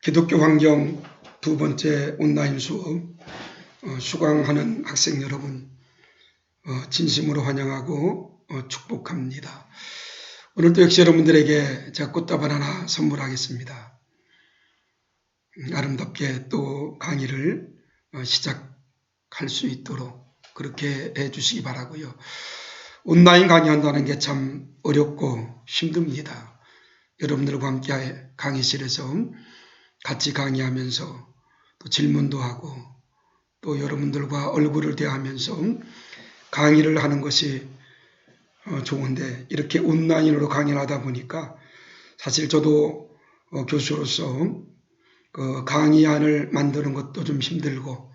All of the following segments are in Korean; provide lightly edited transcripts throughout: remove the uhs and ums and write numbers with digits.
기독교 환경 두 번째 온라인 수업 수강하는 학생 여러분 진심으로 환영하고 축복합니다. 오늘도 역시 여러분들에게 제가 꽃다발 하나 선물하겠습니다. 아름답게 또 강의를 시작할 수 있도록 그렇게 해주시기 바라고요. 온라인 강의한다는 게 참 어렵고 힘듭니다. 여러분들과 함께 강의실에서 같이 강의하면서 또 질문도 하고 또 여러분들과 얼굴을 대하면서 강의를 하는 것이 좋은데 이렇게 온라인으로 강의를 하다 보니까 사실 저도 교수로서 강의안을 만드는 것도 좀 힘들고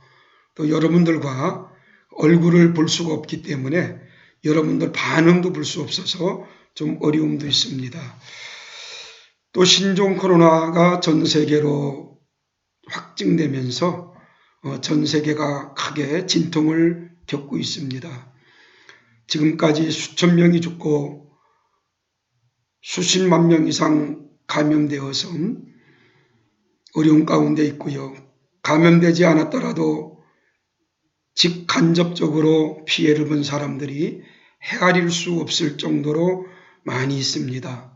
또 여러분들과 얼굴을 볼 수가 없기 때문에 여러분들 반응도 볼 수 없어서 좀 어려움도 있습니다. 또 신종 코로나가 전 세계로 확증되면서 전 세계가 크게 진통을 겪고 있습니다. 지금까지 수천 명이 죽고 수십만 명 이상 감염되어서 어려운 가운데 있고요. 감염되지 않았더라도 직간접적으로 피해를 본 사람들이 헤아릴 수 없을 정도로 많이 있습니다.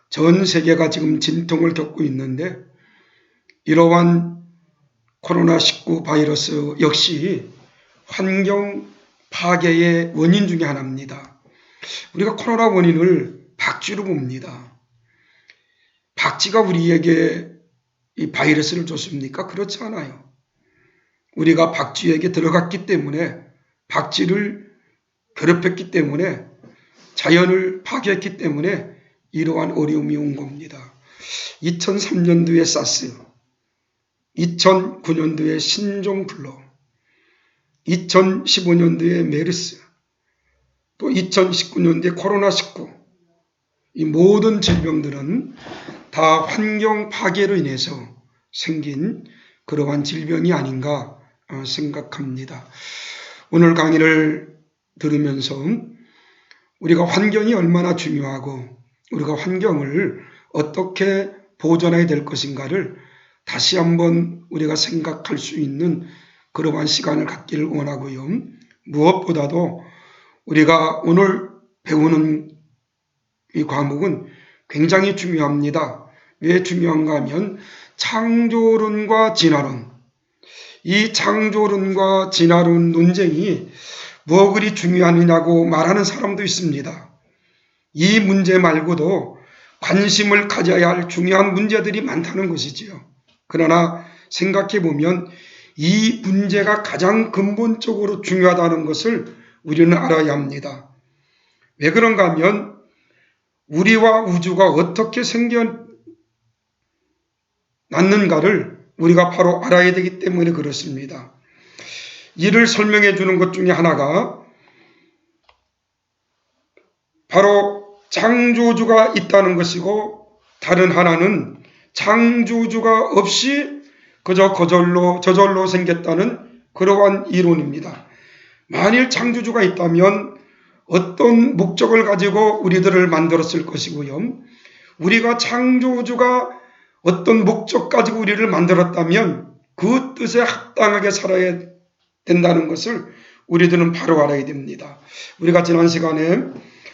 전 세계가 지금 진통을 겪고 있는데 이러한 코로나19 바이러스 역시 환경 파괴의 원인 중에 하나입니다. 우리가 코로나 원인을 박쥐로 봅니다. 박쥐가 우리에게 이 바이러스를 줬습니까? 그렇지 않아요. 우리가 박쥐에게 들어갔기 때문에 박쥐를 괴롭혔기 때문에 자연을 파괴했기 때문에 이러한 어려움이 온 겁니다. 2003년도에 사스, 2009년도에 신종플루, 2015년도에 메르스, 또 2019년도에 코로나19 이 모든 질병들은 다 환경 파괴로 인해서 생긴 그러한 질병이 아닌가 생각합니다. 오늘 강의를 들으면서 우리가 환경이 얼마나 중요하고 우리가 환경을 어떻게 보존해야 될 것인가를 다시 한번 우리가 생각할 수 있는 그러한 시간을 갖기를 원하고요. 무엇보다도 우리가 오늘 배우는 이 과목은 굉장히 중요합니다. 왜 중요한가 하면 창조론과 진화론, 이 창조론과 진화론 논쟁이 뭐 그리 중요하느냐고 말하는 사람도 있습니다. 이 문제 말고도 관심을 가져야 할 중요한 문제들이 많다는 것이지요. 그러나 생각해 보면 이 문제가 가장 근본적으로 중요하다는 것을 우리는 알아야 합니다. 왜 그런가 하면 우리와 우주가 어떻게 생겨났는가를 우리가 바로 알아야 되기 때문에 그렇습니다. 이를 설명해 주는 것 중에 하나가 바로 창조주가 있다는 것이고 다른 하나는 창조주가 없이 그저 저절로 생겼다는 그러한 이론입니다. 만일 창조주가 있다면 어떤 목적을 가지고 우리들을 만들었을 것이고요. 우리가 창조주가 어떤 목적 가지고 우리를 만들었다면 그 뜻에 합당하게 살아야 된다는 것을 우리들은 바로 알아야 됩니다. 우리가 지난 시간에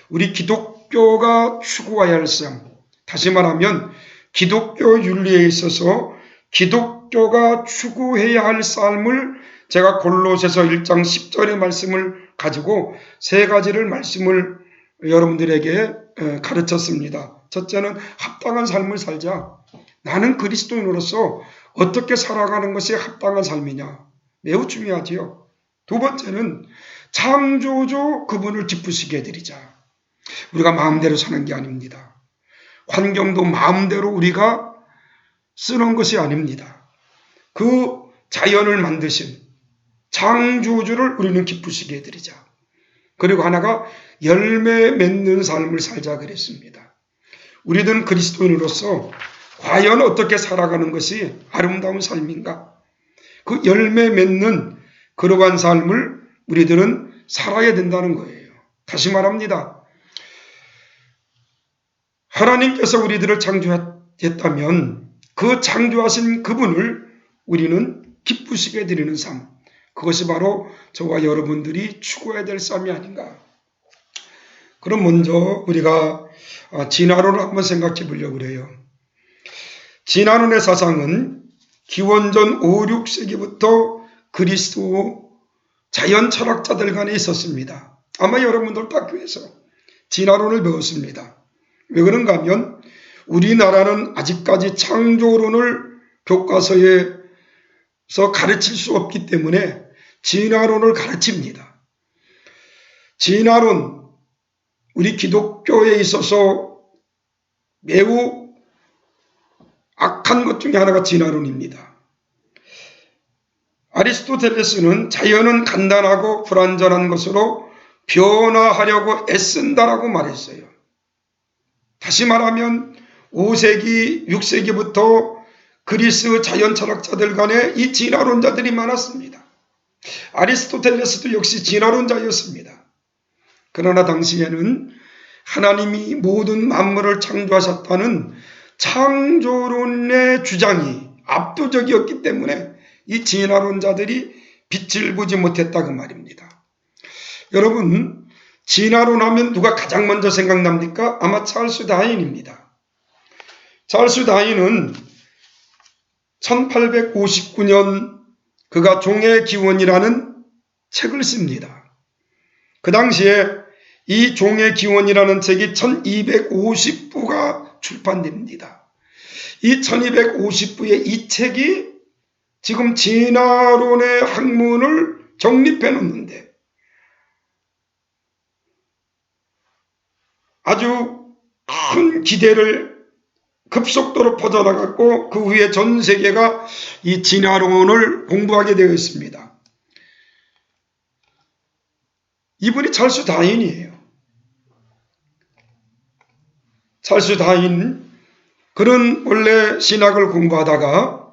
우리 기독교가 추구해야 할 삶, 다시 말하면 기독교 윤리에 있어서 기독교가 추구해야 할 삶을 제가 골로새서 1장 10절의 말씀을 가지고 세 가지를 말씀을 여러분들에게 가르쳤습니다. 첫째는 합당한 삶을 살자. 나는 그리스도인으로서 어떻게 살아가는 것이 합당한 삶이냐. 매우 중요하지요. 두 번째는 창조주 그분을 기쁘시게 해드리자. 우리가 마음대로 사는 게 아닙니다. 환경도 마음대로 우리가 쓰는 것이 아닙니다. 그 자연을 만드신 창조주를 우리는 기쁘시게 해드리자. 그리고 하나가 열매 맺는 삶을 살자 그랬습니다. 우리들은 그리스도인으로서 과연 어떻게 살아가는 것이 아름다운 삶인가? 그 열매 맺는 그러한 삶을 우리들은 살아야 된다는 거예요. 다시 말합니다. 하나님께서 우리들을 창조했다면 그 창조하신 그분을 우리는 기쁘시게 드리는 삶, 그것이 바로 저와 여러분들이 추구해야 될 삶이 아닌가. 그럼 먼저 우리가 진화론을 한번 생각해 보려고 그래요. 진화론의 사상은 기원전 5, 6세기부터 그리스도 자연 철학자들 간에 있었습니다. 아마 여러분들도 학교에서 진화론을 배웠습니다. 왜 그런가 하면 우리나라는 아직까지 창조론을 교과서에서 가르칠 수 없기 때문에 진화론을 가르칩니다. 진화론, 우리 기독교에 있어서 매우 악한 것 중에 하나가 진화론입니다. 아리스토텔레스는 자연은 간단하고 불완전한 것으로 변화하려고 애쓴다라고 말했어요. 다시 말하면 5세기, 6세기부터 그리스 자연 철학자들 간에 이 진화론자들이 많았습니다. 아리스토텔레스도 역시 진화론자였습니다. 그러나 당시에는 하나님이 모든 만물을 창조하셨다는 창조론의 주장이 압도적이었기 때문에 이 진화론자들이 빛을 보지 못했다고 말입니다. 여러분, 진화론 하면 누가 가장 먼저 생각납니까? 아마 찰스 다윈입니다. 찰스 다윈은 1859년 그가 종의 기원이라는 책을 씁니다. 그 당시에 이 종의 기원이라는 책이 1250부가 출판됩니다. 이 1250부의 이 책이 지금 진화론의 학문을 정립해 놓는데 아주 큰 기대를 급속도로 퍼져나갔고 그 후에 전 세계가 이 진화론을 공부하게 되어 있습니다. 이분이 찰스 다윈이에요. 찰스 다윈, 그는 원래 신학을 공부하다가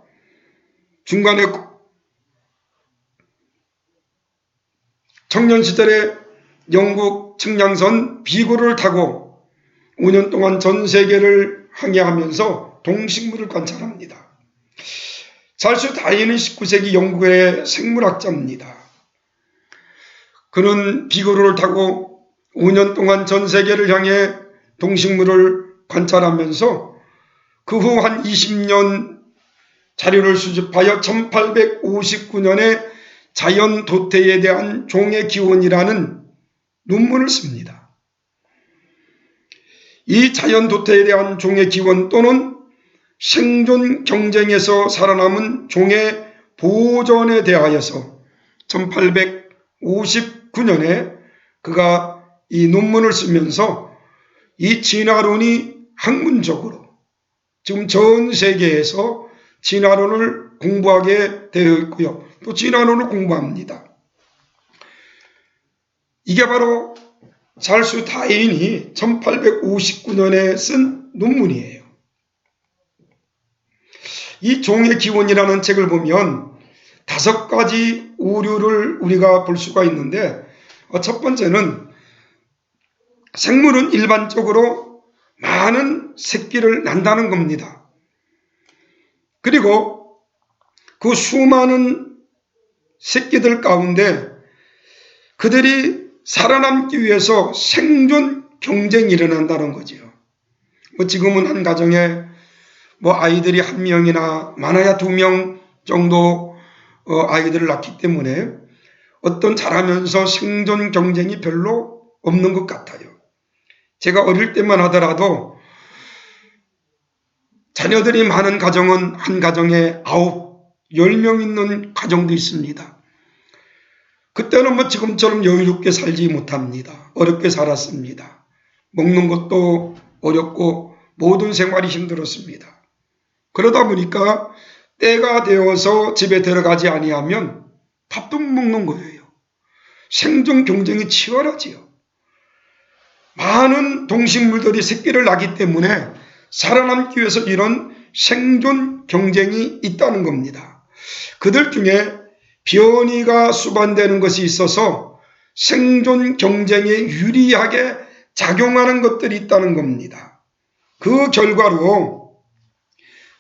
중간에 청년 시절에 영국 측량선 비고를 타고 5년 동안 전 세계를 항해하면서 동식물을 관찰합니다. 찰스 다윈은 19세기 영국의 생물학자입니다. 그는 비고를 타고 5년 동안 전 세계를 향해 동식물을 관찰하면서 그 후 한 20년 자료를 수집하여 1859년에 자연 도태에 대한 종의 기원이라는 논문을 씁니다. 이 자연 도태에 대한 종의 기원 또는 생존 경쟁에서 살아남은 종의 보존에 대하여서 1859년에 그가 이 논문을 쓰면서 이 진화론이 학문적으로 지금 전 세계에서 진화론을 공부하게 되어 있고요. 또 진화론을 공부합니다. 이게 바로 찰스 다윈이 1859년에 쓴 논문이에요. 이 종의 기원이라는 책을 보면 5가지 오류를 우리가 볼 수가 있는데 첫 번째는 생물은 일반적으로 많은 새끼를 낳는다는 겁니다. 그리고 그 수많은 새끼들 가운데 그들이 살아남기 위해서 생존 경쟁이 일어난다는 거지요. 지금은 한 가정에 아이들이 1명이나 많아야 2명 정도 아이들을 낳기 때문에 어떤 자라면서 생존 경쟁이 별로 없는 것 같아요. 제가 어릴 때만 하더라도 자녀들이 많은 가정은 한 가정에 9, 10명 있는 가정도 있습니다. 그때는 지금처럼 여유롭게 살지 못합니다. 어렵게 살았습니다. 먹는 것도 어렵고 모든 생활이 힘들었습니다. 그러다 보니까 때가 되어서 집에 들어가지 아니하면 밥도 못 먹는 거예요. 생존 경쟁이 치열하지요. 많은 동식물들이 새끼를 낳기 때문에 살아남기 위해서 이런 생존 경쟁이 있다는 겁니다. 그들 중에 변이가 수반되는 것이 있어서 생존 경쟁에 유리하게 작용하는 것들이 있다는 겁니다. 그 결과로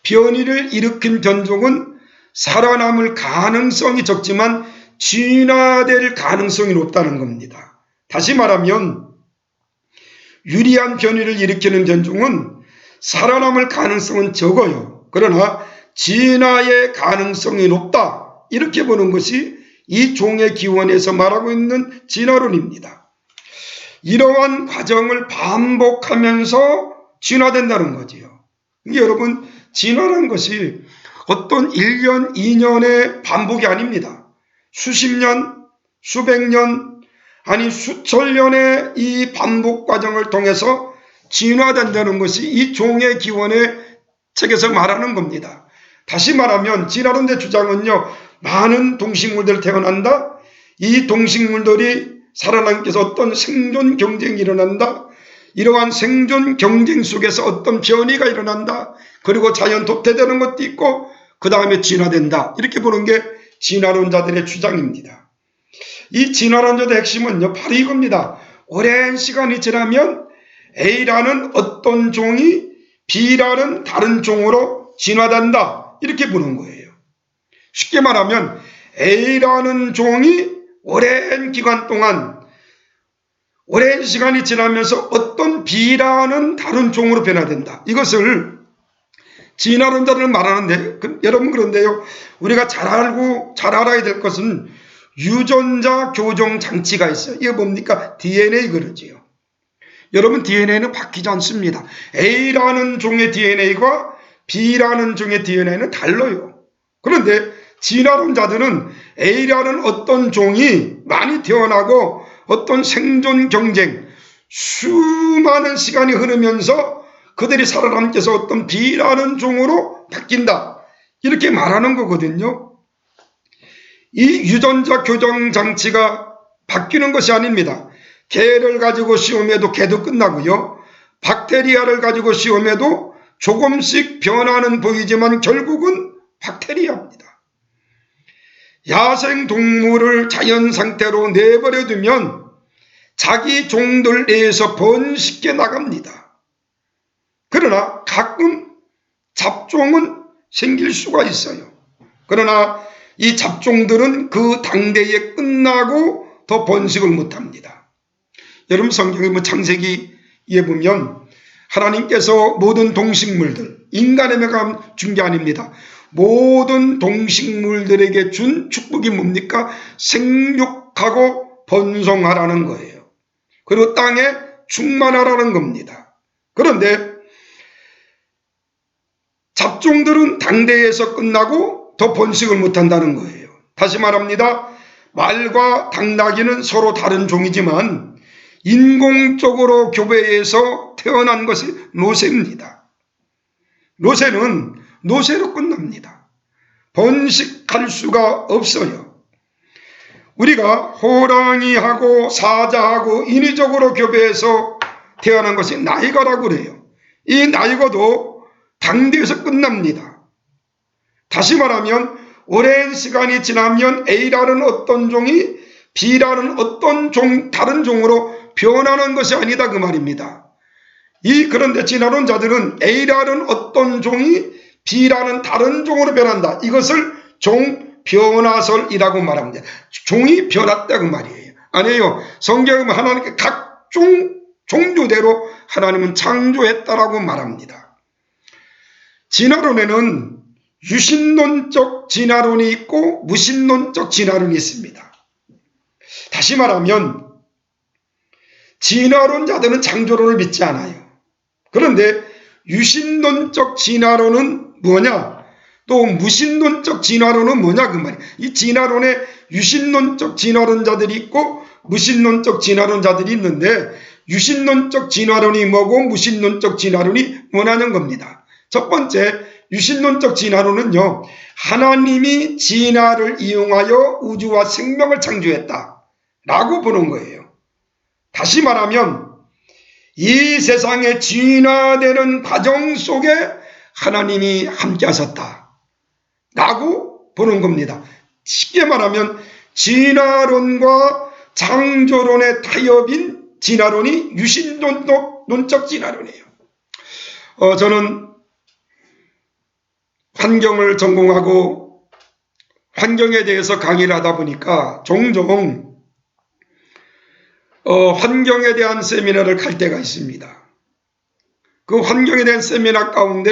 변이를 일으킨 견종은 살아남을 가능성이 적지만 진화될 가능성이 높다는 겁니다. 다시 말하면 유리한 변이를 일으키는 견종은 살아남을 가능성은 적어요. 그러나 진화의 가능성이 높다. 이렇게 보는 것이 이 종의 기원에서 말하고 있는 진화론입니다. 이러한 과정을 반복하면서 진화된다는 거지요. 여러분, 진화라는 것이 어떤 1년, 2년의 반복이 아닙니다. 수십 년, 수백 년, 아니 수천 년의 이 반복 과정을 통해서 진화된다는 것이 이 종의 기원의 책에서 말하는 겁니다. 다시 말하면 진화론의 주장은요, 많은 동식물들이 태어난다. 이 동식물들이 살아남기 위해서 어떤 생존 경쟁이 일어난다. 이러한 생존 경쟁 속에서 어떤 변이가 일어난다. 그리고 자연 도태되는 것도 있고 그 다음에 진화된다. 이렇게 보는 게 진화론자들의 주장입니다. 이 진화론자들의 핵심은요, 바로 이겁니다. 오랜 시간이 지나면 A라는 어떤 종이 B라는 다른 종으로 진화된다. 이렇게 보는 거예요. 쉽게 말하면 A라는 종이 오랜 기간 동안 오랜 시간이 지나면서 어떤 B라는 다른 종으로 변화된다. 이것을 진화론자들은 말하는데, 여러분 그런데요, 우리가 잘 알아야 될 것은 유전자 교정 장치가 있어요. 이거 뭡니까? DNA 그러지요. 여러분, DNA는 바뀌지 않습니다. A라는 종의 DNA가 B라는 종의 DNA는 달라요. 그런데 진화론자들은 A라는 어떤 종이 많이 태어나고 어떤 생존 경쟁, 수많은 시간이 흐르면서 그들이 살아남기 위해서 어떤 B라는 종으로 바뀐다. 이렇게 말하는 거거든요. 이 유전자 교정 장치가 바뀌는 것이 아닙니다. 개를 가지고 시험해도 개도 끝나고요. 박테리아를 가지고 시험해도 조금씩 변화는 보이지만 결국은 박테리아입니다. 야생동물을 자연 상태로 내버려 두면 자기 종들 내에서 번식해 나갑니다. 그러나 가끔 잡종은 생길 수가 있어요. 그러나 이 잡종들은 그 당대에 끝나고 더 번식을 못합니다. 여러분, 성경의 창세기에 보면 하나님께서 모든 동식물들, 인간의 명함 준 게 아닙니다. 모든 동식물들에게 준 축복이 뭡니까? 생육하고 번성하라는 거예요. 그리고 땅에 충만하라는 겁니다. 그런데 잡종들은 당대에서 끝나고 더 번식을 못한다는 거예요. 다시 말합니다. 말과 당나귀는 서로 다른 종이지만 인공적으로 교배해서 태어난 것이 노새입니다. 노새는 노새로 끝납니다. 번식할 수가 없어요. 우리가 호랑이하고 사자하고 인위적으로 교배해서 태어난 것이 나이가라고 그래요. 이 나이가도 당대에서 끝납니다. 다시 말하면 오랜 시간이 지나면 A라는 어떤 종이 B라는 어떤 다른 종으로 변하는 것이 아니다 그 말입니다. 그런데 진화론자들은 A라는 어떤 종이 B라는 다른 종으로 변한다. 이것을 종변화설이라고 말합니다. 종이 변했다 그 말이에요. 아니에요. 성경은 하나님께 각종 종류대로 하나님은 창조했다라고 말합니다. 진화론에는 유신론적 진화론이 있고 무신론적 진화론이 있습니다. 다시 말하면 진화론자들은 창조론을 믿지 않아요. 그런데 유신론적 진화론은 뭐냐? 또 무신론적 진화론은 뭐냐 그 말이에요. 이 진화론에 유신론적 진화론자들이 있고 무신론적 진화론자들이 있는데 유신론적 진화론이 뭐고 무신론적 진화론이 뭐냐는 겁니다. 첫 번째 유신론적 진화론은요, 하나님이 진화를 이용하여 우주와 생명을 창조했다 라고 보는 거예요. 다시 말하면 이 세상에 진화되는 과정 속에 하나님이 함께 하셨다 라고 보는 겁니다. 쉽게 말하면 진화론과 창조론의 타협인 진화론이 유신론적 진화론이에요. 저는 환경을 전공하고 환경에 대해서 강의를 하다 보니까 종종 환경에 대한 세미나를 갈 때가 있습니다. 그 환경에 대한 세미나 가운데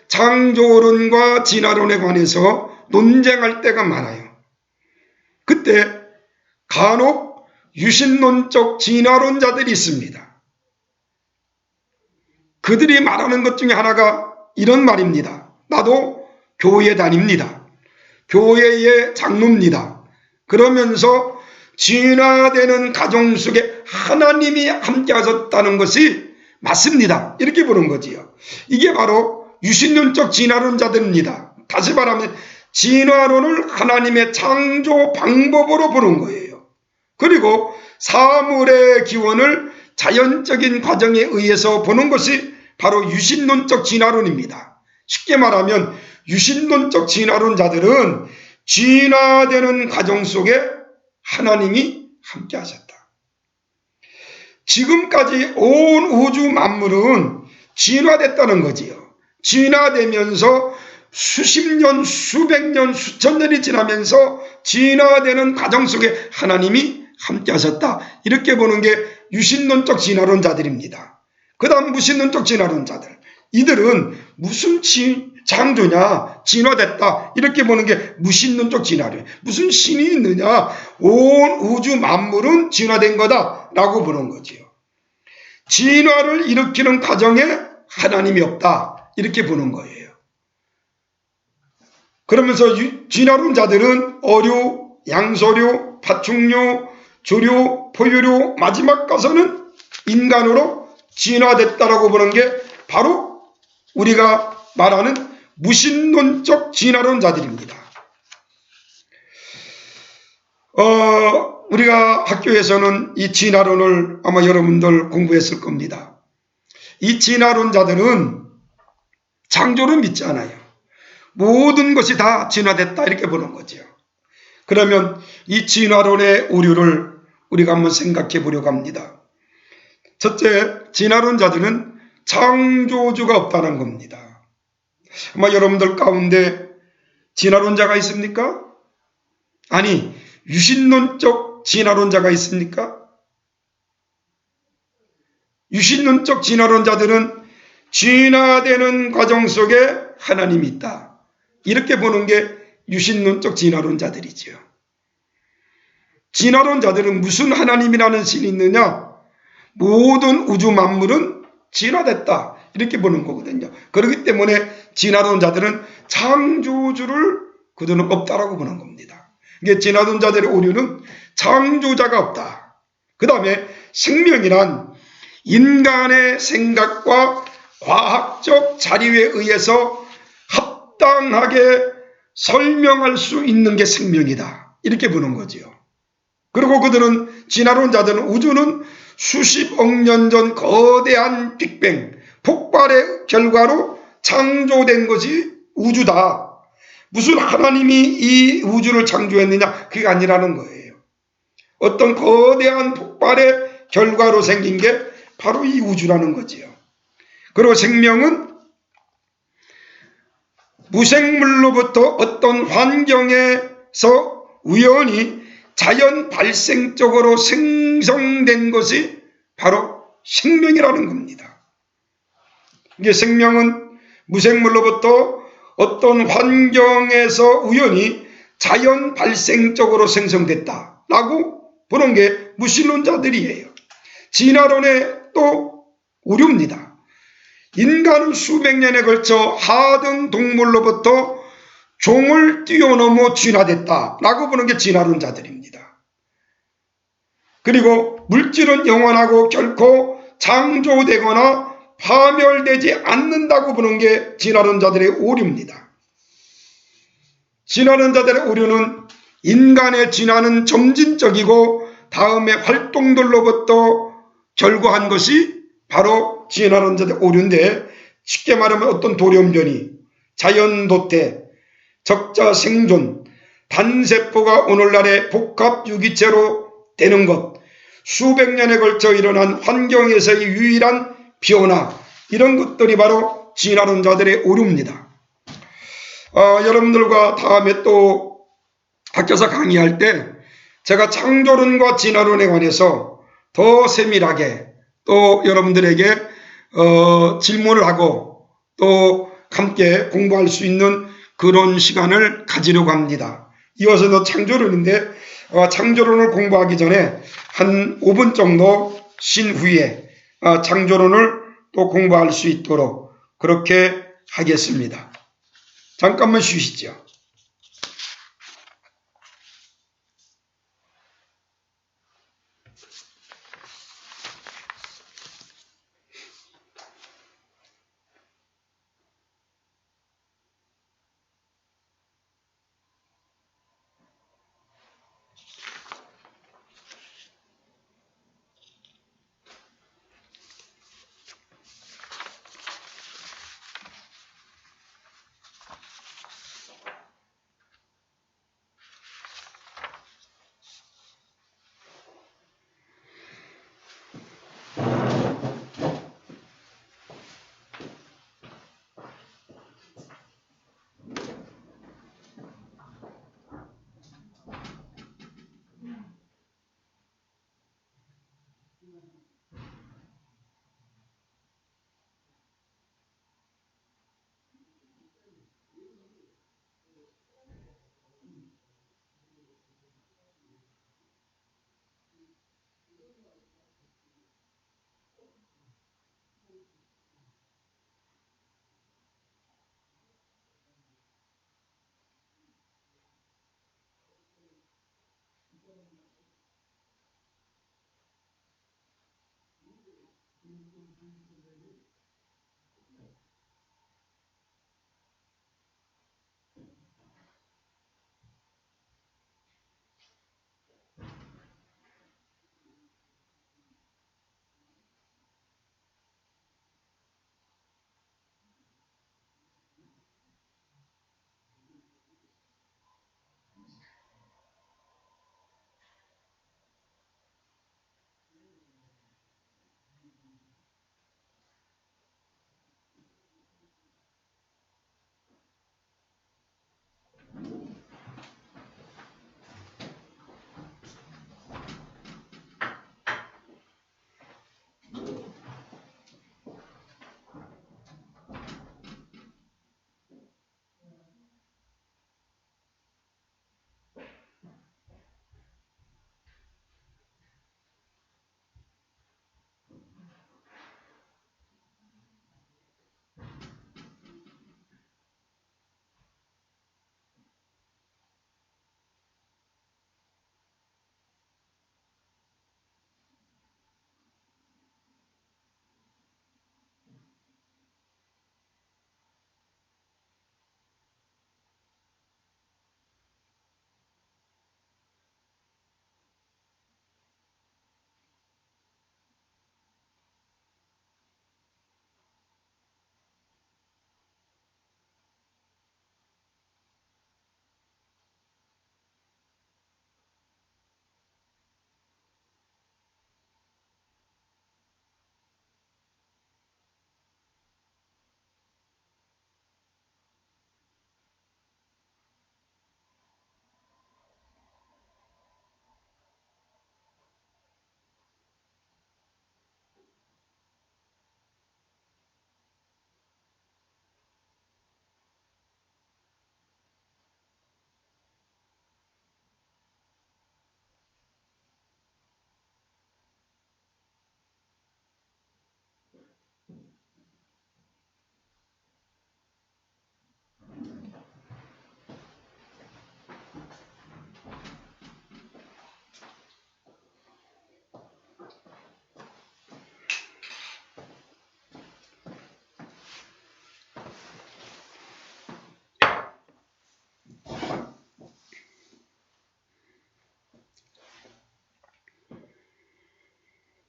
창조론과 진화론에 관해서 논쟁할 때가 많아요. 그때 간혹 유신론적 진화론자들이 있습니다. 그들이 말하는 것 중에 하나가 이런 말입니다. 나도 교회 다닙니다. 교회의 장로입니다. 그러면서 진화되는 가정 속에 하나님이 함께 하셨다는 것이 맞습니다. 이렇게 보는 거지요. 이게 바로 유신론적 진화론자들입니다. 다시 말하면 진화론을 하나님의 창조 방법으로 보는 거예요. 그리고 사물의 기원을 자연적인 과정에 의해서 보는 것이 바로 유신론적 진화론입니다. 쉽게 말하면 유신론적 진화론자들은 진화되는 과정 속에 하나님이 함께 하셨다. 지금까지 온 우주 만물은 진화됐다는 거지요. 진화되면서 수십 년, 수백 년, 수천 년이 지나면서 진화되는 과정 속에 하나님이 함께 하셨다. 이렇게 보는 게 유신론적 진화론자들입니다. 그 다음 무신론적 진화론자들. 이들은 무슨 창조냐, 진화됐다. 이렇게 보는 게 무신론적 진화론. 무슨 신이 있느냐. 온 우주 만물은 진화된 거다. 라고 보는 거지요. 진화를 일으키는 과정에 하나님이 없다. 이렇게 보는 거예요. 그러면서 진화론자들은 어류, 양서류, 파충류, 조류, 포유류, 마지막 가서는 인간으로 진화됐다라고 보는 게 바로 우리가 말하는 무신론적 진화론자들입니다. 우리가 학교에서는 이 진화론을 아마 여러분들 공부했을 겁니다. 이 진화론자들은 창조를 믿지 않아요. 모든 것이 다 진화됐다 이렇게 보는 거죠. 그러면 이 진화론의 오류를 우리가 한번 생각해 보려고 합니다. 첫째, 진화론자들은 창조주가 없다는 겁니다. 아마 여러분들 가운데 진화론자가 있습니까? 아니, 유신론적 진화론자가 있습니까? 유신론적 진화론자들은 진화되는 과정 속에 하나님이 있다. 이렇게 보는 게 유신론적 진화론자들이죠. 진화론자들은 무슨 하나님이라는 신이 있느냐? 모든 우주 만물은 진화됐다. 이렇게 보는 거거든요. 그렇기 때문에 진화론자들은 창조주를 그들은 없다라고 보는 겁니다. 이게 진화론자들의 오류는 창조자가 없다. 그 다음에 생명이란 인간의 생각과 과학적 자료에 의해서 합당하게 설명할 수 있는 게 생명이다. 이렇게 보는 거지요. 그리고 그들은 진화론자들은 우주는 수십억 년 전 거대한 빅뱅, 폭발의 결과로 창조된 것이 우주다. 무슨 하나님이 이 우주를 창조했느냐? 그게 아니라는 거예요. 어떤 거대한 폭발의 결과로 생긴 게 바로 이 우주라는 거지요. 그리고 생명은 무생물로부터 어떤 환경에서 우연히 자연 발생적으로 생성된 것이 바로 생명이라는 겁니다. 이게 생명은 무생물로부터 어떤 환경에서 우연히 자연 발생적으로 생성됐다라고 보는 게 무신론자들이에요. 진화론의 또 오류입니다. 인간은 수백 년에 걸쳐 하등 동물로부터 종을 뛰어넘어 진화됐다라고 보는 게 진화론자들입니다. 그리고 물질은 영원하고 결코 창조되거나 파멸되지 않는다고 보는 게 진화론자들의 오류입니다. 진화론자들의 오류는 인간의 진화는 점진적이고 다음의 활동들로부터 결과한 것이 바로 진화론자들의 오류인데, 쉽게 말하면 어떤 돌연변이, 자연도태, 적자생존, 단세포가 오늘날의 복합유기체로 되는 것, 수백 년에 걸쳐 일어난 환경에서의 유일한 변화, 이런 것들이 바로 진화론자들의 오류입니다. 여러분들과 다음에 또 학교에서 강의할 때 제가 창조론과 진화론에 관해서 더 세밀하게 또 여러분들에게 질문을 하고 또 함께 공부할 수 있는 그런 시간을 가지려고 합니다. 이어서는 창조론인데 창조론을 공부하기 전에 한 5분 정도 쉰 후에 창조론을 또 공부할 수 있도록 그렇게 하겠습니다. 잠깐만 쉬시죠.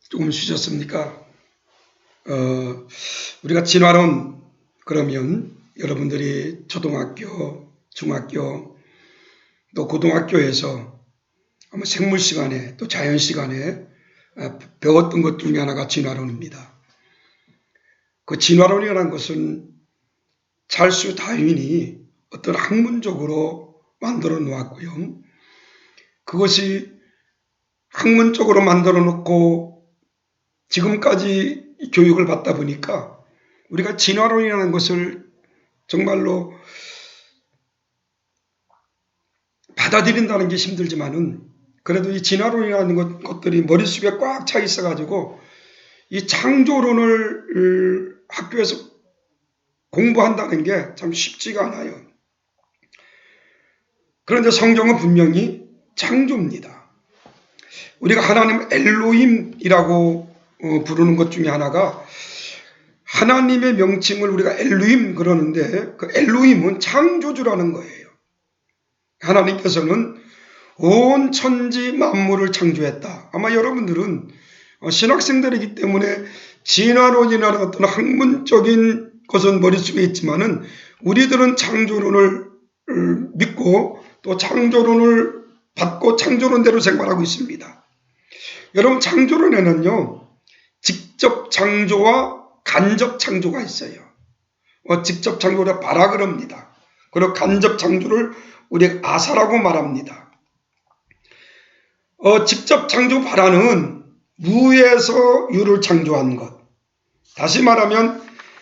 조금 쉬셨습니까? 우리가 진화론 그러면 여러분들이 초등학교, 중학교, 또 고등학교에서 아마 생물 시간에 또 자연 시간에 배웠던 것 중에 하나가 진화론입니다. 그 진화론이라는 것은 찰스 다윈이 어떤 학문적으로 만들어 놓았고요. 그것이 학문적으로 만들어 놓고 지금까지 교육을 받다 보니까 우리가 진화론이라는 것을 정말로 받아들인다는 게 힘들지만은 그래도 이 진화론이라는 것들이 머릿속에 꽉 차 있어가지고 이 창조론을 학교에서 공부한다는 게 참 쉽지가 않아요. 그런데 성경은 분명히 창조입니다. 우리가 하나님 엘로힘이라고 부르는 것 중에 하나가 하나님의 명칭을 우리가 엘로힘 그러는데 그 엘로힘은 창조주라는 거예요. 하나님께서는 온 천지 만물을 창조했다. 아마 여러분들은 신학생들이기 때문에 진화론이라는 어떤 학문적인 것은 머릿속에 있지만은 우리들은 창조론을 믿고 또 창조론을 받고 창조론대로 생활하고 있습니다. 여러분 창조론에는요 직접 창조와 간접 창조가 있어요. 직접 창조를 바라 그럽니다. 그리고 간접 창조를 우리가 아사라고 말합니다. 직접 창조 바라는 무에서 유를 창조한 것. 다시 말하면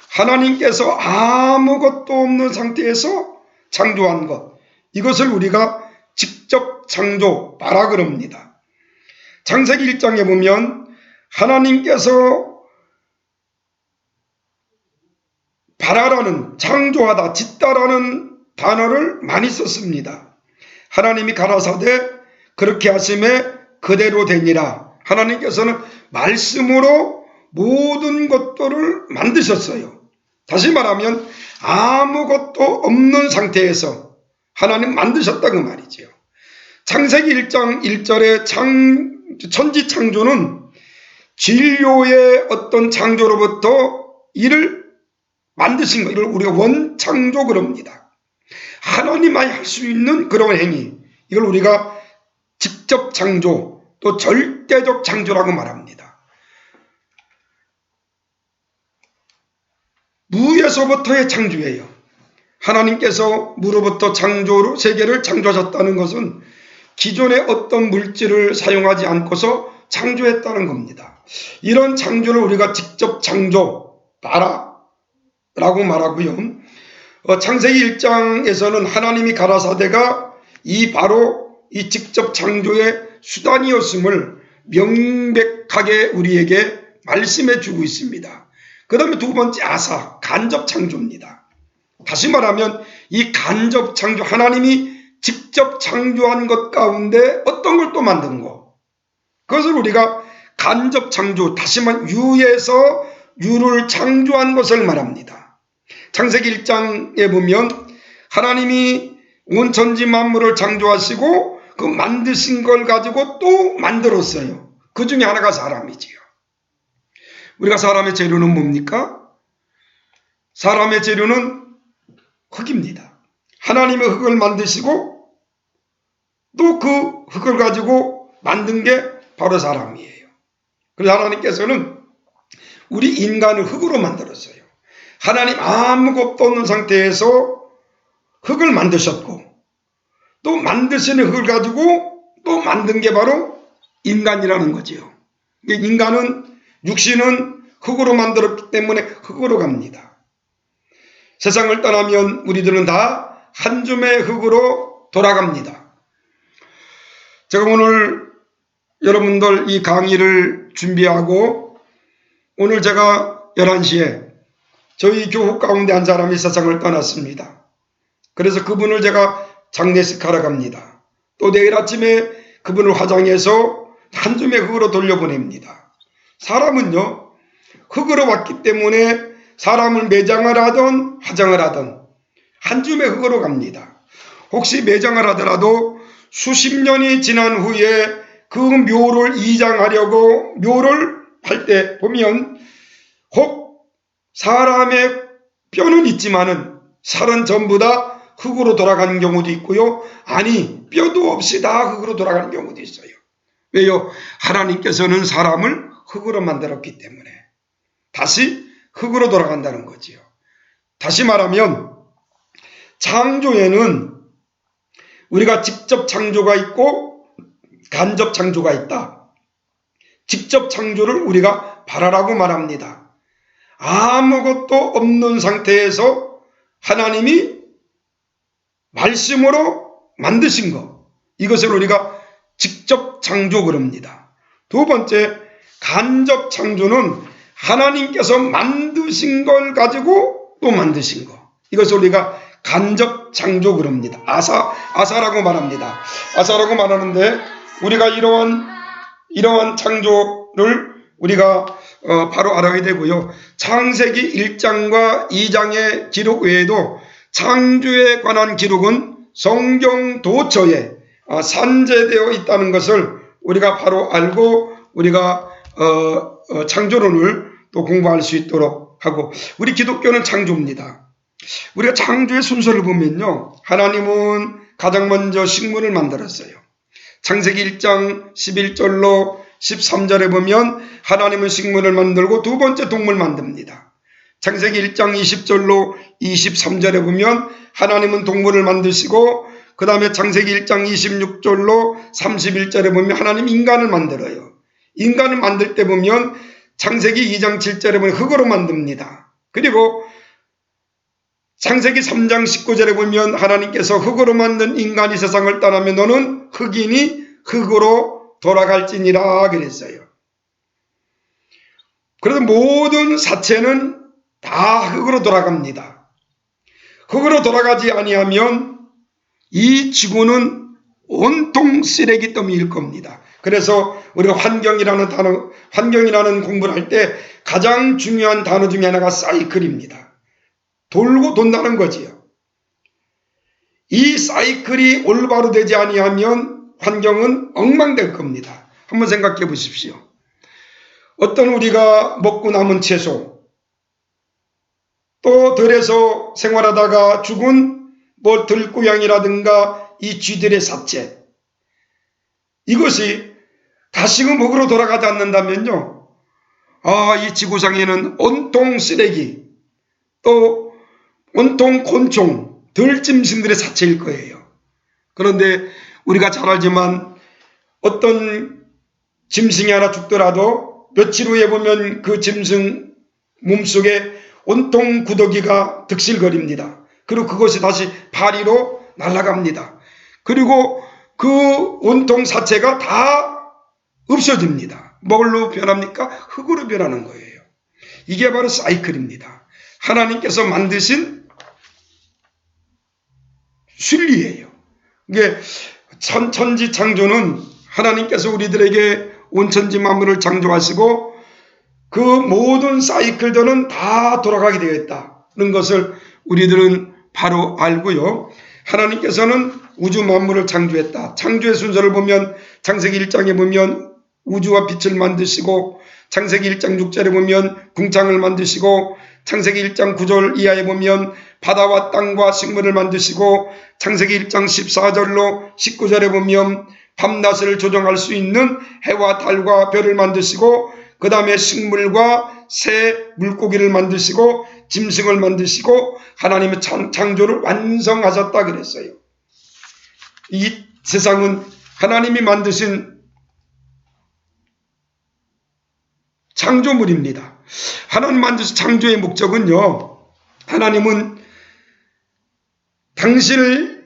하나님께서 아무것도 없는 상태에서 창조한 것. 이것을 우리가 직접 창조 바라 그럽니다. 창세기 1장에 보면 하나님께서 바라라는 창조하다 짓다라는 단어를 많이 썼습니다. 하나님이 가라사대 그렇게 하심에 그대로 되니라. 하나님께서는 말씀으로 모든 것들을 만드셨어요. 다시 말하면 아무것도 없는 상태에서 하나님 만드셨다고 말이죠. 창세기 1장 1절의 천지 창조는 진료의 어떤 창조로부터 이를 만드신 것, 이걸 우리가 원창조 그럽니다. 하나님만이 할 수 있는 그런 행위, 이걸 우리가 직접 창조, 또 절대적 창조라고 말합니다. 무에서부터의 창조예요. 하나님께서 무로부터 창조로 세계를 창조하셨다는 것은 기존의 어떤 물질을 사용하지 않고서 창조했다는 겁니다. 이런 창조를 우리가 직접 창조, 바라라고 말하고요. 창세기 1장에서는 하나님이 가라사대가 바로 이 직접 창조의 수단이었음을 명백하게 우리에게 말씀해 주고 있습니다. 그 다음에 두 번째 아사, 간접 창조입니다. 다시 말하면 이 간접 창조, 하나님이 직접 창조한 것 가운데 어떤 걸 또 만든 거. 그것을 우리가 간접 창조, 다시 말하면 유에서 유를 창조한 것을 말합니다. 창세기 1장에 보면 하나님이 온 천지 만물을 창조하시고 그 만드신 걸 가지고 또 만들었어요. 그 중에 하나가 사람이지요. 우리가 사람의 재료는 뭡니까? 사람의 재료는 흙입니다. 하나님의 흙을 만드시고 또 그 흙을 가지고 만든 게 바로 사람이에요. 그래서 하나님께서는 우리 인간을 흙으로 만들었어요. 하나님 아무것도 없는 상태에서 흙을 만드셨고 또 만드신 흙을 가지고 또 만든 게 바로 인간이라는 거지요. 인간은 육신은 흙으로 만들었기 때문에 흙으로 갑니다. 세상을 떠나면 우리들은 다 한 줌의 흙으로 돌아갑니다. 제가 오늘 여러분들 이 강의를 준비하고 오늘 제가 11시에 저희 교회 가운데 한 사람이 세상을 떠났습니다. 그래서 그분을 제가 장례식하러 갑니다. 또 내일 아침에 그분을 화장해서 한 줌의 흙으로 돌려보냅니다. 사람은요 흙으로 왔기 때문에 사람을 매장을 하든 화장을 하든 한 줌의 흙으로 갑니다. 혹시 매장을 하더라도 수십 년이 지난 후에 그 묘를 이장하려고 묘를 할 때 보면 혹 사람의 뼈는 있지만은 살은 전부 다 흙으로 돌아가는 경우도 있고요. 아니 뼈도 없이 다 흙으로 돌아가는 경우도 있어요. 왜요? 하나님께서는 사람을 흙으로 만들었기 때문에 다시 흙으로 돌아간다는 거지요. 다시 말하면 창조에는 우리가 직접 창조가 있고 간접 창조가 있다. 직접 창조를 우리가 발화라고 말합니다. 아무것도 없는 상태에서 하나님이 말씀으로 만드신 것, 이것을 우리가 직접 창조 그럽니다. 두 번째, 간접 창조는 하나님께서 만드신 걸 가지고 또 만드신 것, 이것을 우리가 간접 창조 그럽니다. 아사라고 말합니다. 아사라고 말하는데 우리가 이러한 창조를 우리가 바로 알아야 되고요. 창세기 1장과 2장의 기록 외에도 창조에 관한 기록은 성경 도처에 산재되어 있다는 것을 우리가 바로 알고 우리가 창조론을 또 공부할 수 있도록 하고, 우리 기독교는 창조입니다. 우리가 창조의 순서를 보면요, 하나님은 가장 먼저 식물을 만들었어요. 창세기 1장 11절로 13절에 보면 하나님은 식물을 만들고 두 번째 동물 만듭니다. 창세기 1장 20절로 23절에 보면 하나님은 동물을 만드시고, 그 다음에 창세기 1장 26절로 31절에 보면 하나님 인간을 만들어요. 인간을 만들 때 보면 창세기 2장 7절에 보면 흙으로 만듭니다. 그리고 창세기 3장 19절에 보면 하나님께서 흙으로 만든 인간이 세상을 떠나면 너는 흙이니 흙으로 돌아갈지니라 그랬어요. 그래서 모든 사체는 다 흙으로 돌아갑니다. 흙으로 돌아가지 아니하면 이 지구는 온통 쓰레기 더미일 겁니다. 그래서 우리가 환경이라는 공부를 할 때 가장 중요한 단어 중에 하나가 사이클입니다. 돌고 돈다는 거지요. 이 사이클이 올바로 되지 아니하면 환경은 엉망될 겁니다. 한번 생각해 보십시오. 어떤 우리가 먹고 남은 채소, 또 들에서 생활하다가 죽은 들고양이라든가 이 쥐들의 사체, 이것이 다시금 흙으로 돌아가지 않는다면요, 이 지구상에는 온통 쓰레기, 또 온통 곤충, 들짐승들의 사체일 거예요. 그런데 우리가 잘 알지만 어떤 짐승이 하나 죽더라도 며칠 후에 보면 그 짐승 몸속에 온통 구더기가 득실거립니다. 그리고 그것이 다시 파리로 날아갑니다. 그리고 그 온통 사체가 다 없어집니다. 뭘로 변합니까? 흙으로 변하는 거예요. 이게 바로 사이클입니다. 하나님께서 만드신 순리예요. 이게 천지 창조는 하나님께서 우리들에게 온천지 만물을 창조하시고 그 모든 사이클들은 다 돌아가게 되어 있다는 것을 우리들은 바로 알고요. 하나님께서는 우주 만물을 창조했다. 창조의 순서를 보면 창세기 1장에 보면 우주와 빛을 만드시고, 창세기 1장 6절에 보면 궁창을 만드시고, 창세기 1장 9절 이하에 보면 바다와 땅과 식물을 만드시고, 창세기 1장 14절로 19절에 보면 밤낮을 조정할 수 있는 해와 달과 별을 만드시고, 그 다음에 식물과 새, 물고기를 만드시고 짐승을 만드시고 하나님의 창조를 완성하셨다 그랬어요. 이 세상은 하나님이 만드신 창조물입니다. 하나님 만드신 창조의 목적은요, 하나님은 당신의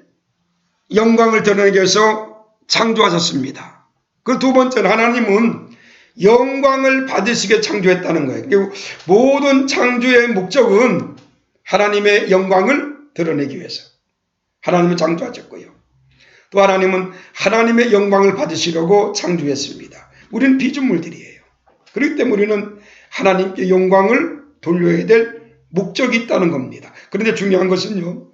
영광을 드러내기 위해서 창조하셨습니다. 그 두 번째는 하나님은 영광을 받으시게 창조했다는 거예요. 그리고 모든 창조의 목적은 하나님의 영광을 드러내기 위해서 하나님은 창조하셨고요. 또 하나님은 하나님의 영광을 받으시려고 창조했습니다. 우리는 피조물들이에요. 그렇기 때문에 우리는 하나님께 영광을 돌려야 될 목적이 있다는 겁니다. 그런데 중요한 것은요,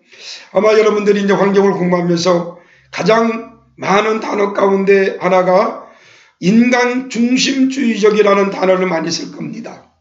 아마 여러분들이 이제 환경을 공부하면서 가장 많은 단어 가운데 하나가 인간 중심주의적이라는 단어를 많이 쓸 겁니다.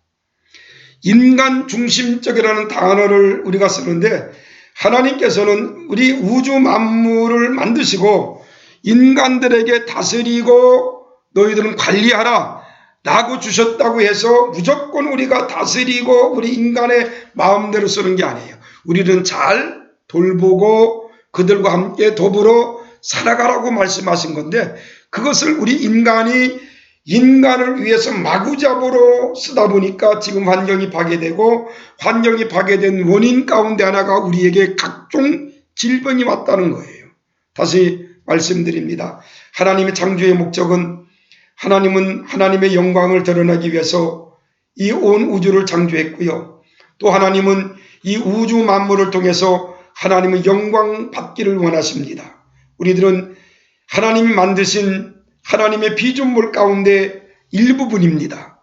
인간 중심적이라는 단어를 우리가 쓰는데, 하나님께서는 우리 우주 만물을 만드시고 인간들에게 다스리고 너희들은 관리하라 라고 주셨다고 해서 무조건 우리가 다스리고 우리 인간의 마음대로 쓰는 게 아니에요. 우리는 잘 돌보고 그들과 함께 더불어 살아가라고 말씀하신 건데, 그것을 우리 인간이 인간을 위해서 마구잡이로 쓰다 보니까 지금 환경이 파괴되고, 환경이 파괴된 원인 가운데 하나가 우리에게 각종 질병이 왔다는 거예요. 다시 말씀드립니다. 하나님의 창조의 목적은, 하나님은 하나님의 영광을 드러내기 위해서 이 온 우주를 창조했고요. 또 하나님은 이 우주 만물을 통해서 하나님의 영광 받기를 원하십니다. 우리들은 하나님이 만드신 하나님의 피조물 가운데 일부분입니다.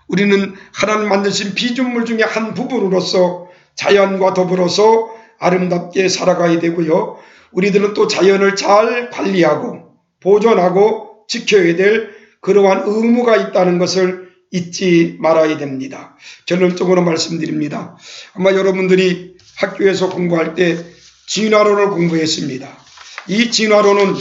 우리는 하나님 만드신 피조물 중에 한 부분으로서 자연과 더불어서 아름답게 살아가야 되고요. 우리들은 또 자연을 잘 관리하고 보존하고 지켜야 될 그러한 의무가 있다는 것을 잊지 말아야 됩니다. 결론적으로 말씀드립니다. 아마 여러분들이 학교에서 공부할 때 진화론을 공부했습니다. 이 진화론은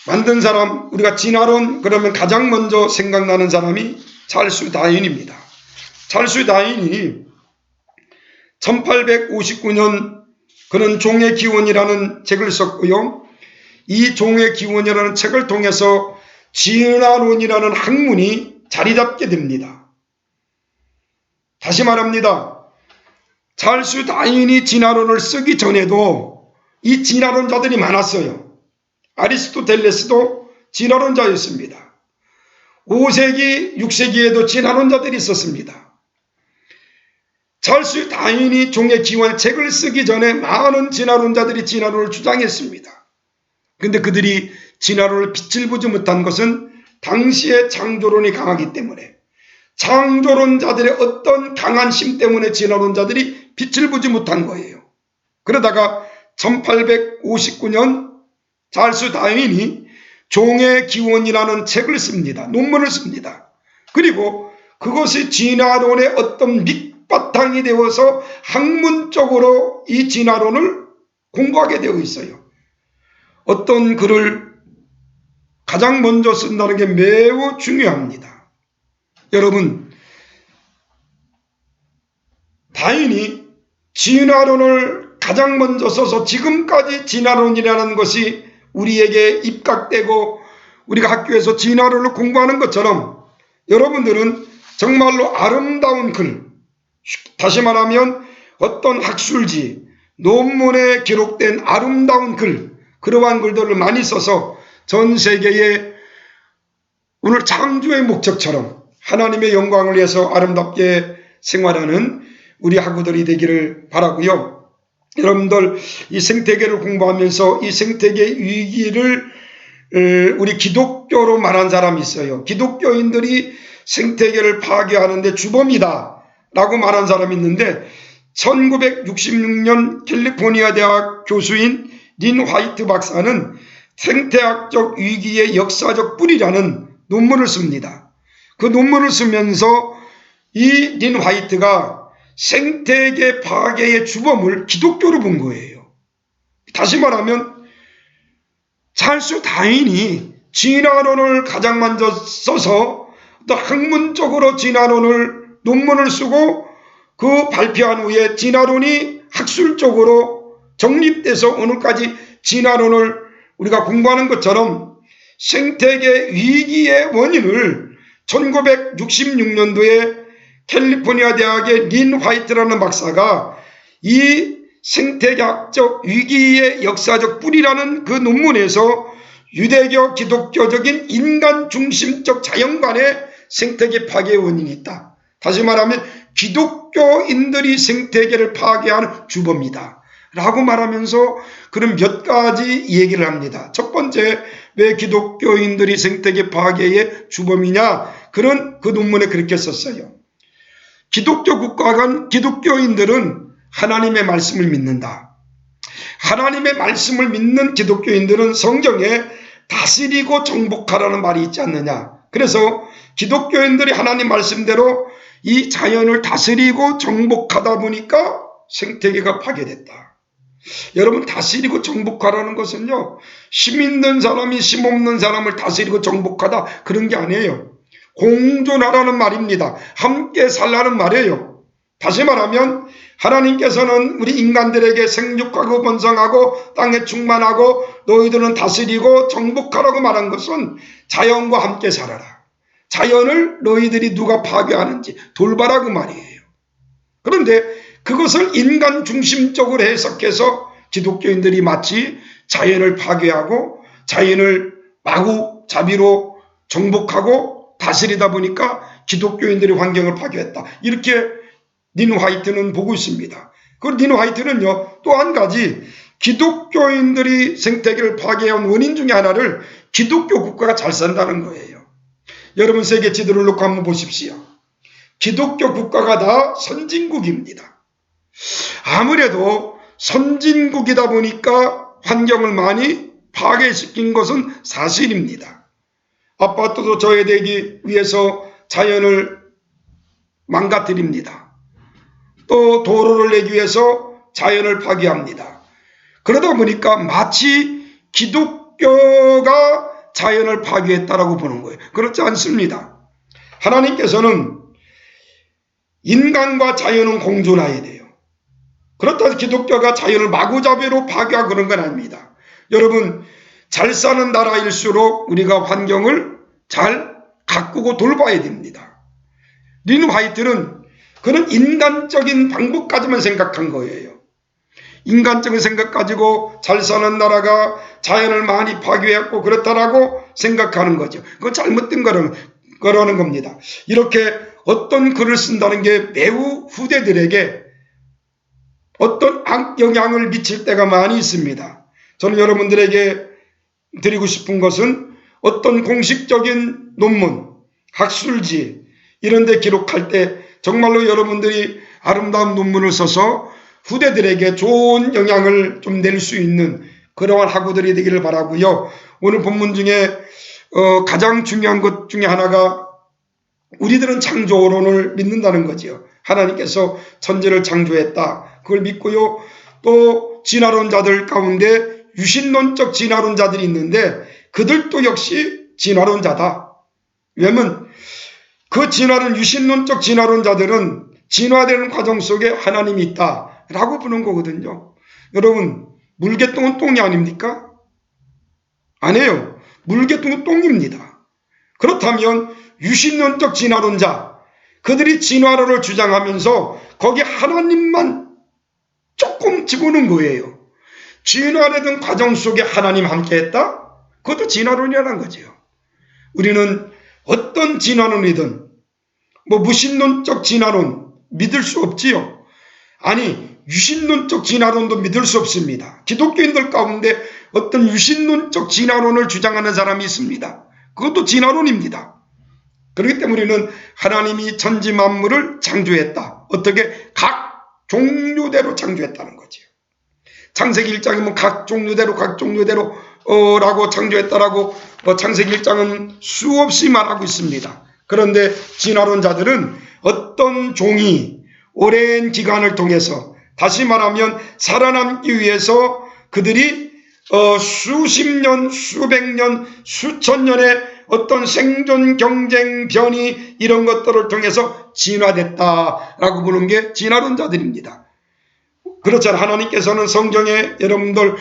만든 사람, 우리가 진화론 그러면 가장 먼저 생각나는 사람이 찰스 다윈입니다. 찰스 다윈이 1859년 그는 종의 기원이라는 책을 썼고요. 이 종의 기원이라는 책을 통해서 진화론이라는 학문이 자리 잡게 됩니다. 다시 말합니다. 찰스 다윈이 진화론을 쓰기 전에도 이 진화론자들이 많았어요. 아리스토텔레스도 진화론자였습니다. 5세기, 6세기에도 진화론자들이 있었습니다. 찰스 다윈이 종의 기원 책을 쓰기 전에 많은 진화론자들이 진화론을 주장했습니다. 그런데 그들이 진화론을 빛을 보지 못한 것은 당시의 창조론이 강하기 때문에, 창조론자들의 어떤 강한 힘 때문에 진화론자들이 빛을 보지 못한 거예요. 그러다가 1859년 찰스 다윈이 종의 기원이라는 책을 씁니다. 논문을 씁니다. 그리고 그것이 진화론의 어떤 밑바탕이 되어서 학문적으로 이 진화론을 공부하게 되어 있어요. 어떤 글을 가장 먼저 쓴다는 게 매우 중요합니다. 여러분, 다윈이 진화론을 가장 먼저 써서 지금까지 진화론이라는 것이 우리에게 입각되고 우리가 학교에서 진화론을 공부하는 것처럼 여러분들은 정말로 아름다운 글, 다시 말하면 어떤 학술지, 논문에 기록된 아름다운 글, 그러한 글들을 많이 써서 전 세계에 오늘 창조의 목적처럼 하나님의 영광을 위해서 아름답게 생활하는 우리 학우들이 되기를 바라고요. 여러분들 이 생태계를 공부하면서 이 생태계 위기를 우리 기독교로 말한 사람이 있어요. 기독교인들이 생태계를 파괴하는데 주범이다 라고 말한 사람이 있는데, 1966년 캘리포니아 대학 교수인 린 화이트 박사는 생태학적 위기의 역사적 뿌리라는 논문을 씁니다. 그 논문을 쓰면서 이 린 화이트가 생태계 파괴의 주범을 기독교로 본 거예요. 다시 말하면 찰스 다윈이 진화론을 가장 먼저 써서 또 학문적으로 진화론을 논문을 쓰고 그 발표한 후에 진화론이 학술적으로 정립돼서 오늘까지 진화론을 우리가 공부하는 것처럼 생태계 위기의 원인을 1966년도에 캘리포니아 대학의 린 화이트라는 박사가 이 생태계학적 위기의 역사적 뿌리라는 그 논문에서 유대교 기독교적인 인간 중심적 자연관의 생태계 파괴의 원인이 있다. 다시 말하면 기독교인들이 생태계를 파괴하는 주범이다 라고 말하면서 그런 몇 가지 얘기를 합니다. 첫 번째, 왜 기독교인들이 생태계 파괴의 주범이냐, 그런 그 논문에 그렇게 썼어요. 기독교 국가간 기독교인들은 하나님의 말씀을 믿는다. 하나님의 말씀을 믿는 기독교인들은 성경에 다스리고 정복하라는 말이 있지 않느냐. 그래서 기독교인들이 하나님 말씀대로 이 자연을 다스리고 정복하다 보니까 생태계가 파괴됐다. 여러분, 다스리고 정복하라는 것은요, 힘 있는 사람이 힘 없는 사람을 다스리고 정복하다, 그런 게 아니에요. 공존하라는 말입니다. 함께 살라는 말이에요. 다시 말하면 하나님께서는 우리 인간들에게 생육하고 번성하고 땅에 충만하고 너희들은 다스리고 정복하라고 말한 것은 자연과 함께 살아라. 자연을 너희들이 누가 파괴하는지 돌봐라 그 말이에요. 그런데 그것을 인간 중심적으로 해석해서 기독교인들이 마치 자연을 파괴하고 자연을 마구잡이로 정복하고 다스리다 보니까 기독교인들의 환경을 파괴했다. 이렇게 닌 화이트는 보고 있습니다. 그리고 닌 화이트는요, 또 한 가지 기독교인들이 생태계를 파괴한 원인 중에 하나를 기독교 국가가 잘 산다는 거예요. 여러분 세계 지도를 놓고 한번 보십시오. 기독교 국가가 다 선진국입니다. 아무래도 선진국이다 보니까 환경을 많이 파괴시킨 것은 사실입니다. 아파트도 저해되기 위해서 자연을 망가뜨립니다. 또 도로를 내기 위해서 자연을 파괴합니다. 그러다 보니까 마치 기독교가 자연을 파괴했다라고 보는 거예요. 그렇지 않습니다. 하나님께서는 인간과 자연은 공존해야 돼요. 그렇다고 해서 기독교가 자연을 마구잡이로 파괴하고 그런 건 아닙니다. 여러분, 잘 사는 나라일수록 우리가 환경을 잘 가꾸고 돌봐야 됩니다. 닌 화이트는 그는 인간적인 방법까지만 생각한 거예요. 인간적인 생각 가지고 잘 사는 나라가 자연을 많이 파괴했고 그렇다라고 생각하는 거죠. 그건 잘못된 거라는 겁니다. 이렇게 어떤 글을 쓴다는 게 매우 후대들에게 어떤 악영향을 미칠 때가 많이 있습니다. 저는 여러분들에게 드리고 싶은 것은 어떤 공식적인 논문, 학술지 이런 데 기록할 때 정말로 여러분들이 아름다운 논문을 써서 후대들에게 좋은 영향을 좀 낼 수 있는 그러한 학우들이 되기를 바라고요. 오늘 본문 중에 가장 중요한 것 중에 하나가 우리들은 창조론을 믿는다는 거죠. 하나님께서 천지를 창조했다. 그걸 믿고요. 또 진화론자들 가운데 유신론적 진화론자들이 있는데 그들도 역시 진화론자다. 왜냐하면 그 유신론적 진화론자들은 진화되는 과정 속에 하나님이 있다라고 보는 거거든요. 여러분, 물개똥은 똥이 아닙니까? 아니에요. 물개똥은 똥입니다. 그렇다면 유신론적 진화론자, 그들이 진화론을 주장하면서 거기 하나님만 조금 집어넣은 거예요. 진화되던 과정 속에 하나님 함께했다? 그것도 진화론이라는 거죠. 우리는 어떤 진화론이든 무신론적 진화론 믿을 수 없지요. 아니 유신론적 진화론도 믿을 수 없습니다. 기독교인들 가운데 어떤 유신론적 진화론을 주장하는 사람이 있습니다. 그것도 진화론입니다. 그렇기 때문에 우리는 하나님이 천지 만물을 창조했다. 어떻게? 각 종류대로 창조했다는 거죠. 창세기 1장이면 각 종류대로 라고 창조했다라고 창세기 1장은 수없이 말하고 있습니다. 그런데 진화론자들은 어떤 종이 오랜 기간을 통해서 다시 말하면 살아남기 위해서 그들이 수십 년, 수백 년, 수천 년의 어떤 생존, 경쟁, 변이 이런 것들을 통해서 진화됐다라고 보는 게 진화론자들입니다. 그렇잖아요. 하나님께서는 성경에 여러분들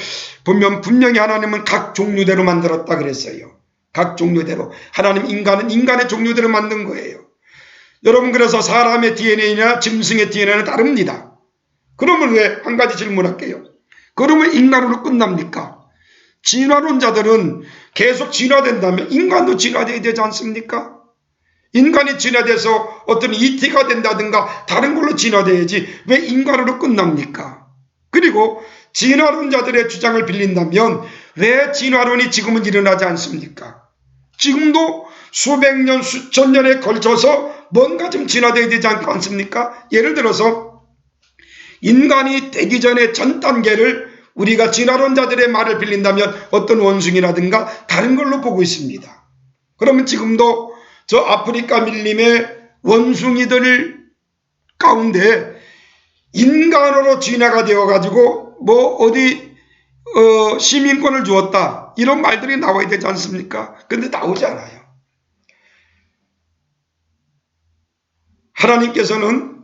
보면 분명히 하나님은 각 종류대로 만들었다 그랬어요. 각 종류대로. 하나님 인간은 인간의 종류대로 만든 거예요. 여러분 그래서 사람의 DNA나 짐승의 DNA는 다릅니다. 그러면 왜 한 가지 질문할게요. 그러면 인간으로 끝납니까? 진화론자들은 계속 진화된다면 인간도 진화돼야 되지 않습니까? 인간이 진화돼서 어떤 ET가 된다든가 다른 걸로 진화돼야지 왜 인간으로 끝납니까? 그리고 진화론자들의 주장을 빌린다면 왜 진화론이 지금은 일어나지 않습니까? 지금도 수백 년, 수천 년에 걸쳐서 뭔가 좀 진화돼야 되지 않습니까? 예를 들어서 인간이 되기 전에 전 단계를 우리가 진화론자들의 말을 빌린다면 어떤 원숭이라든가 다른 걸로 보고 있습니다. 그러면 지금도 저 아프리카 밀림의 원숭이들 가운데 인간으로 진화가 되어가지고 어디 시민권을 주었다 이런 말들이 나와야 되지 않습니까? 근데 나오지 않아요. 하나님께서는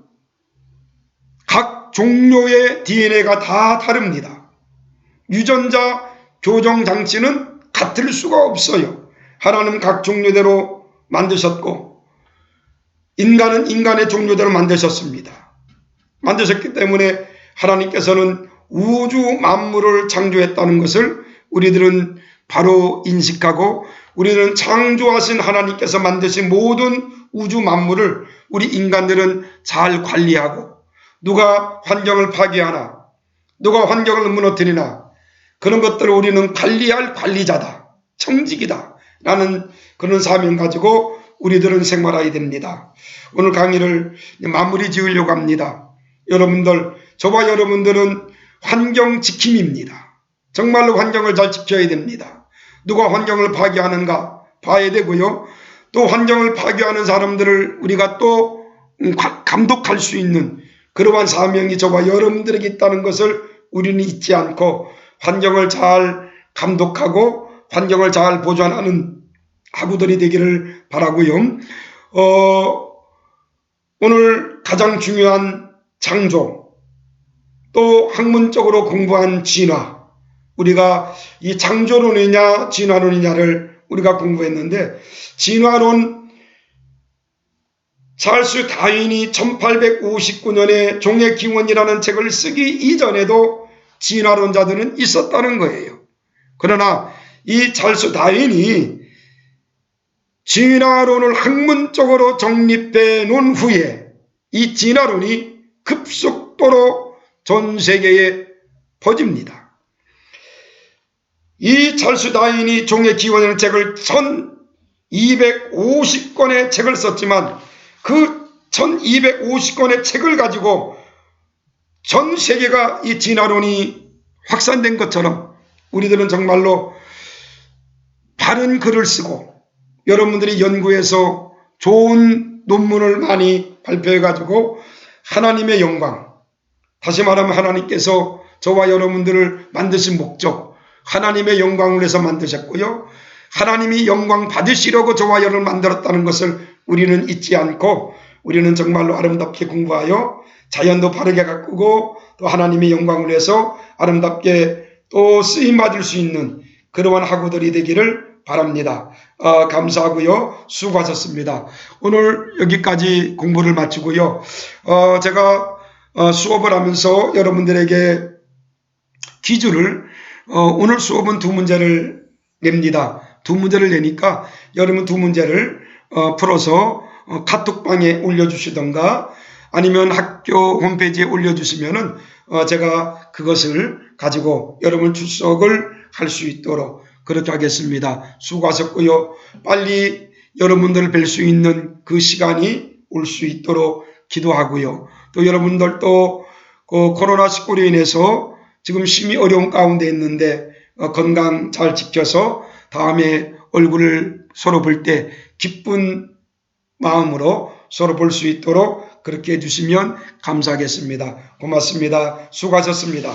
종료의 DNA가 다 다릅니다. 유전자 교정 장치는 같을 수가 없어요. 하나님 각 종류대로 만드셨고 인간은 인간의 종류대로 만드셨습니다. 만드셨기 때문에 하나님께서는 우주 만물을 창조했다는 것을 우리들은 바로 인식하고, 우리는 창조하신 하나님께서 만드신 모든 우주 만물을 우리 인간들은 잘 관리하고, 누가 환경을 파괴하나 누가 환경을 무너뜨리나 그런 것들을 우리는 관리할 관리자다, 청직이다 라는 그런 사명 가지고 우리들은 생활해야 됩니다. 오늘 강의를 마무리 지으려고 합니다. 여러분들, 저와 여러분들은 환경 지킴입니다. 정말로 환경을 잘 지켜야 됩니다. 누가 환경을 파괴하는가 봐야 되고요. 또 환경을 파괴하는 사람들을 우리가 또 감독할 수 있는 그러한 사명이 저와 여러분들에게 있다는 것을 우리는 잊지 않고 환경을 잘 감독하고 환경을 잘 보존하는 하구들이 되기를 바라고요. 오늘 가장 중요한 창조, 또 학문적으로 공부한 진화, 우리가 이 창조론이냐 진화론이냐를 우리가 공부했는데, 진화론 찰스 다윈이 1859년에 종의 기원이라는 책을 쓰기 이전에도 진화론자들은 있었다는 거예요. 그러나 이 찰스 다윈이 진화론을 학문적으로 정립해 놓은 후에 이 진화론이 급속도로 전 세계에 퍼집니다. 이 찰스 다윈이 종의 기원이라는 책을 1250권의 책을 썼지만 그 1250권의 책을 가지고 전 세계가 이 진화론이 확산된 것처럼 우리들은 정말로 바른 글을 쓰고 여러분들이 연구해서 좋은 논문을 많이 발표해 가지고 하나님의 영광, 다시 말하면 하나님께서 저와 여러분들을 만드신 목적, 하나님의 영광을 위해서 만드셨고요. 하나님이 영광 받으시려고 저와 여러분을 만들었다는 것을 우리는 잊지 않고, 우리는 정말로 아름답게 공부하여 자연도 바르게 가꾸고 또 하나님의 영광을 위해서 아름답게 또 쓰임받을 수 있는 그러한 학우들이 되기를 바랍니다. 감사하고요. 수고하셨습니다. 오늘 여기까지 공부를 마치고요. 제가 수업을 하면서 여러분들에게 퀴즈를, 오늘 수업은 2문제를 냅니다. 2문제를 내니까 여러분 2문제를 풀어서 카톡방에 올려주시던가 아니면 학교 홈페이지에 올려주시면은 제가 그것을 가지고 여러분 출석을 할 수 있도록 그렇게 하겠습니다. 수고하셨고요. 빨리 여러분들을 뵐 수 있는 그 시간이 올 수 있도록 기도하고요. 또 여러분들도 그 코로나19로 인해서 지금 심히 어려운 가운데 있는데 건강 잘 지켜서 다음에 얼굴을 서로 볼 때 기쁜 마음으로 서로 볼 수 있도록 그렇게 해주시면 감사하겠습니다. 고맙습니다. 수고하셨습니다.